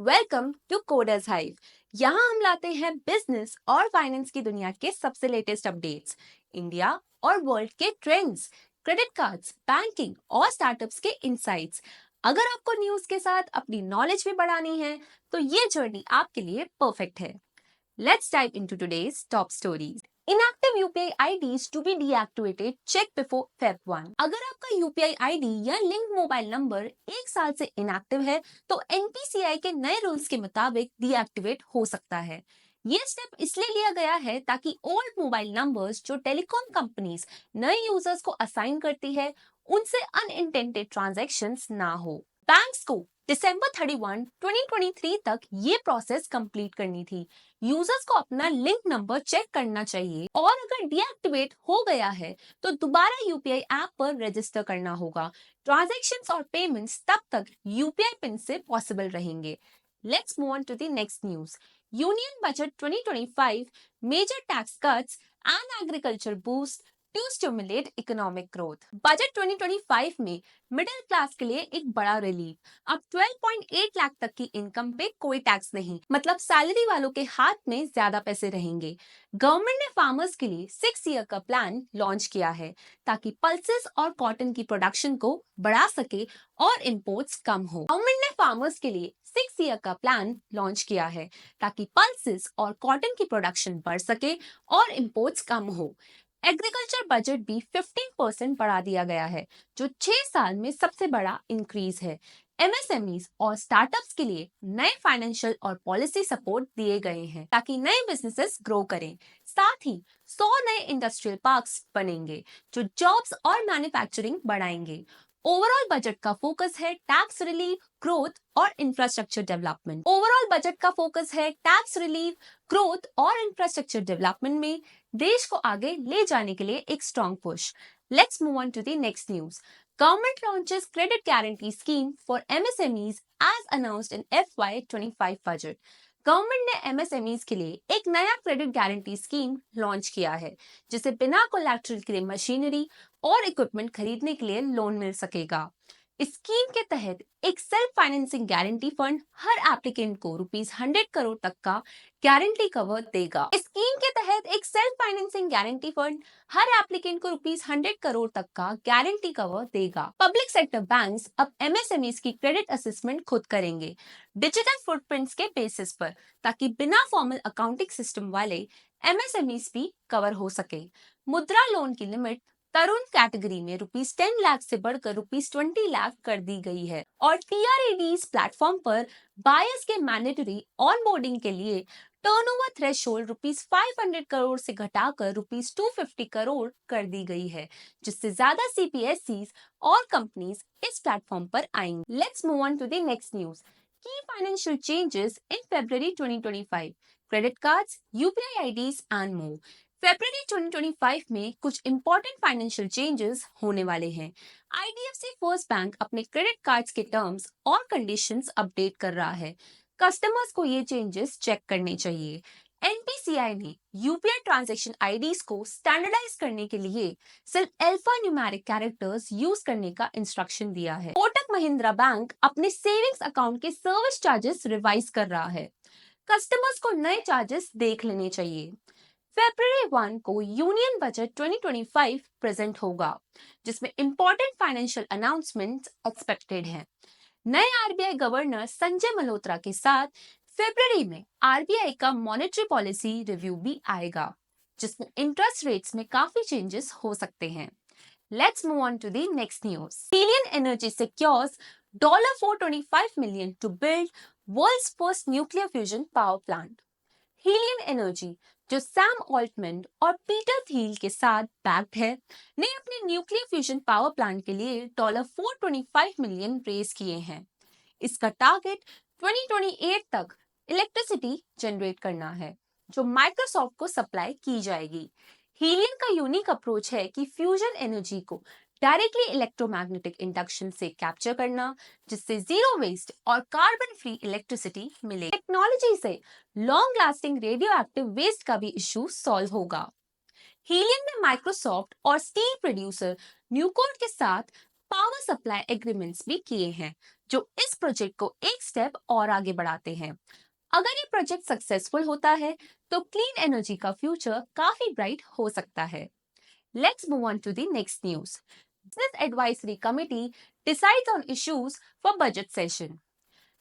Welcome to coders hive. यहाँ हम लाते हैं बिजनेस और फाइनेंस की दुनिया के सबसे लेटेस्ट अपडेट्स, इंडिया और वर्ल्ड के ट्रेंड्स, क्रेडिट कार्ड्स, बैंकिंग और स्टार्टअप्स के इनसाइट्स। अगर आपको न्यूज़ के साथ अपनी नॉलेज भी बढ़ानी है तो ये जर्नी आपके लिए परफेक्ट है। Let's dive into today's top stories. Inactive UPI IDs to be deactivated. Check before Feb 1. अगर आपका UPI ID या लिंक मोबाइल नंबर 1 साल से इनएक्टिव है तो NPCI के नए रूल्स के मुताबिक डीएक्टिवेट हो सकता है। ये स्टेप इसलिए लिया गया है ताकि ओल्ड मोबाइल नंबर्स जो टेलीकॉम कंपनीज नए यूजर्स को असाइन करती है उनसे अनइंटेंडेड ट्रांजैक्शंस ना हो। बैंक्स को दिसंबर 31, 2023 तक ये प्रोसेस कंप्लीट करनी थी। यूजर्स को अपना लिंक नंबर चेक करना चाहिए और अगर डीएक्टिवेट हो गया है तो दोबारा यूपीआई ऐप पर रजिस्टर करना होगा। ट्रांजैक्शंस और पेमेंट्स तब तक यूपीआई पिन से पॉसिबल रहेंगे। Let's move on to the next news. Union budget 2025 major tax cuts and agriculture boost to stimulate economic growth. Budget 2025 में मिडिल क्लास के लिए एक बड़ा रिलीफ। अब 12.8 लाख तक की इनकम पे कोई टैक्स नहीं, मतलब सैलरी वालों के हाथ में ज्यादा पैसे रहेंगे। गवर्नमेंट ने फार्मर्स के लिए 6 ईयर का प्लान लॉन्च किया है ताकि पल्सेस और कॉटन की प्रोडक्शन को बढ़ा सके और इंपोर्ट्स कम हो। गवर्नमेंट ने फार्मर्स के लिए 6 ईयर का प्लान लॉन्च किया है ताकि पल्सेस और कॉटन की प्रोडक्शन बढ़ सके और इंपोर्ट्स कम हो। एग्रीकल्चर बजट भी 15% बढ़ा दिया गया है, जो 6 साल में सबसे बड़ा इंक्रीज है। एमएसएमईज और स्टार्टअप्स के लिए नए फाइनेंशियल और पॉलिसी सपोर्ट दिए गए हैं ताकि नए बिजनेसेस ग्रो करें। साथ ही 100 नए इंडस्ट्रियल पार्क्स बनेंगे जो जॉब्स और मैन्युफैक्चरिंग बढ़ाएंगे। ओवरऑल बजट का फोकस है टैक्स रिलीफ, ग्रोथ और इंफ्रास्ट्रक्चर डेवलपमेंट। ओवरऑल बजट का फोकस है टैक्स रिलीफ, ग्रोथ और इंफ्रास्ट्रक्चर डेवलपमेंट में देश को आगे ले जाने के लिए एक strong push. Let's move on to the next news. Government launches credit guarantee scheme for MSMEs as announced in FY25 budget. Government ने एमएसएमईज के लिए एक नया क्रेडिट गारंटी स्कीम लॉन्च किया है जिसे बिना कोलैटरल के मशीनरी और इक्विपमेंट खरीदने के लिए लोन मिल सकेगा। इस स्कीम के तहत एक सेल्फ फाइनेंसिंग गारंटी फंड हर एप्लीकेंट को ₹100 करोड़ तक का गारंटी कवर देगा। इस स्कीम के तहत एक सेल्फ फाइनेंसिंग गारंटी फंड हर एप्लीकेंट को ₹100 करोड़ तक का गारंटी कवर देगा। पब्लिक सेक्टर बैंक्स अब एमएसएमईज की क्रेडिट असेसमेंट खुद करेंगे डिजिटल फुटप्रिंट्स के बेसिस पर, ताकि बिना फॉर्मल अकाउंटिंग सिस्टम वाले एमएसएमईज भी कवर हो सके। मुद्रा लोन की लिमिट तरुण कैटेगरी में ₹10 लाख से बढ़कर ₹20 लाख कर दी गई है और TRADs प्लेटफॉर्म पर बायर्स के मैंडेटरी ऑनबोर्डिंग के लिए टर्नओवर थ्रेशोल्ड ₹500 करोड़ से घटाकर ₹250 करोड़ कर दी गई है, जिससे ज्यादा CPSCs और कंपनीज इस प्लेटफॉर्म पर आएंगी। Let's move on to the next news. की financial changes in February 2025, credit cards, UPI IDs and more. February 2025 में कुछ इंपॉर्टेंट फाइनेंशियल चेंजेस होने वाले हैं। IDFC फर्स्ट बैंक अपने क्रेडिट कार्ड्स के टर्म्स और कंडीशंस अपडेट कर रहा है। कस्टमर्स को ये चेंजेस चेक करने चाहिए। NPCI ने UPI ट्रांजैक्शन IDs को स्टैंडर्डाइज करने के लिए सिर्फ अल्फा न्यूमेरिक कैरेक्टर्स यूज करने का इंस्ट्रक्शन दिया है। कोटक महिंद्रा बैंक अपने सेविंग्स अकाउंट के सर्विस चार्जेस रिवाइज कर रहा है। कस्टमर्स को नए चार्जेस देख लेने चाहिए। February 1 को यूनियन बजट 2025 प्रेजेंट होगा, जिसमें इंपॉर्टेंट फाइनेंशियल अनाउंसमेंट्स एक्सपेक्टेड हैं। नए आरबीआई गवर्नर संजय मल्होत्रा के साथ फरवरी में आरबीआई का मॉनेटरी पॉलिसी रिव्यू भी आएगा, जिसमें इंटरेस्ट रेट्स में काफी चेंजेस हो सकते हैं। Let's move on to the next news. Helion Energy secures $425 million to build world's first nuclear fusion power plant. Helion Energy, जो सैम ऑल्टमैन और पीटर थील के साथ बैक्ड है, ने अपने न्यूक्लियर फ्यूजन पावर प्लांट के लिए $425 मिलियन रेज किए हैं। इसका टारगेट 2028 तक इलेक्ट्रिसिटी जनरेट करना है, जो माइक्रोसॉफ्ट को सप्लाई की जाएगी। हीलियन का यूनिक अप्रोच है कि फ्यूजन एनर्जी को डायरेक्टली इलेक्ट्रोमैग्नेटिक इंडक्शन से कैप्चर करना, जिससे जीरो वेस्ट और कार्बन फ्री इलेक्ट्रिसिटी मिले। टेक्नोलॉजी से long lasting radioactive waste का भी इश्यू सॉल्व होगा। हीलियन ने माइक्रोसॉफ्ट और स्टील प्रोड्यूसर न्यूकोड के साथ पावर सप्लाई एग्रीमेंट्स भी किए हैं, जो इस प्रोजेक्ट को एक स्टेप और आगे बढ़ाते हैं। अगर ये प्रोजेक्ट सक्सेसफुल होता है तो क्लीन एनर्जी का फ्यूचर काफी ब्राइट हो सकता है। Let's move on to the next news. Business Advisory Committee decides on issues for budget session.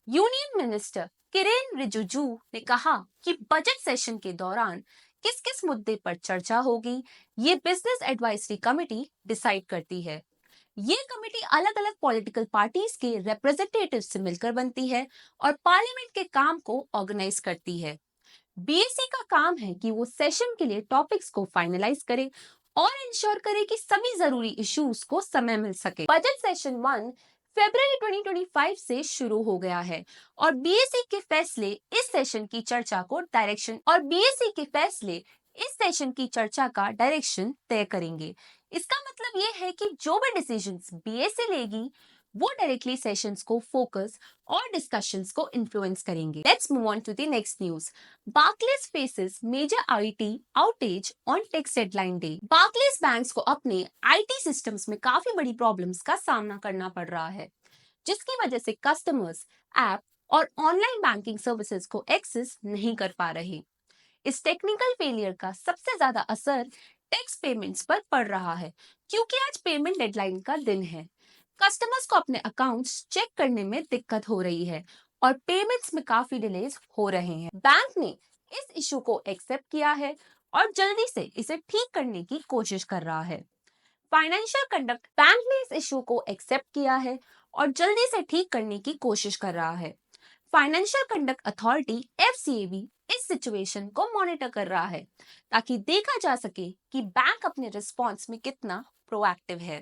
Union minister Kiren Rijiju ने कहा कि बजट सेशन के दौरान किस किस मुद्दे पर चर्चा होगी, ये बिजनेस एडवाइजरी कमेटी डिसाइड करती है। ये कमेटी अलग अलग पॉलिटिकल पार्टीज के रिप्रेजेंटेटिव से मिलकर बनती है और पार्लियामेंट के काम को ऑर्गेनाइज करती है। बीएससी का काम है कि वो सेशन के लिए टॉपिक्स को फाइनलाइज करे और इंश्योर करे कि सभी जरूरी इश्यूज को समय मिल सके। बजट सेशन 1 फरवरी 2025 से शुरू हो गया है और बीएससी के फैसले इस सेशन की चर्चा का डायरेक्शन तय करेंगे। इसका मतलब ये है कि जो भी डिसीजंस बीएससी लेगी वो डायरेक्टली सेशंस को फोकस और डिस्कशंस को इन्फ्लुएंस करेंगे। लेट्स move on to the next न्यूज। Barclays faces major IT outage on tax deadline day. Barclays banks को अपने IT सिस्टम्स में काफी बड़ी प्रॉब्लम्स का सामना करना पड़ रहा है, जिसकी वजह से कस्टमर्स ऐप और ऑनलाइन बैंकिंग सर्विसेज को एक्सेस नहीं कर पा रहे। इस टेक्निकल फेलियर का सबसे ज्यादा असर टैक्स पेमेंट्स पर पड़ रहा है, क्योंकि आज पेमेंट डेडलाइन का दिन है। कस्टमर्स को अपने अकाउंट्स चेक करने में दिक्कत हो रही है और पेमेंट्स में काफी डिलेज हो रहे हैं। बैंक ने इस इशू को एक्सेप्ट किया है और जल्दी से इसे ठीक करने की कोशिश कर रहा है। फाइनेंशियल कंडक्ट बैंक ने इस इशू को एक्सेप्ट किया है और जल्दी से ठीक करने की कोशिश कर रहा है। फाइनेंशियल कंडक्ट अथॉरिटी FCAB इस सिचुएशन को मॉनिटर कर रहा है ताकि देखा जा सके कि बैंक अपने रिस्पॉन्स में कितना प्रोएक्टिव है।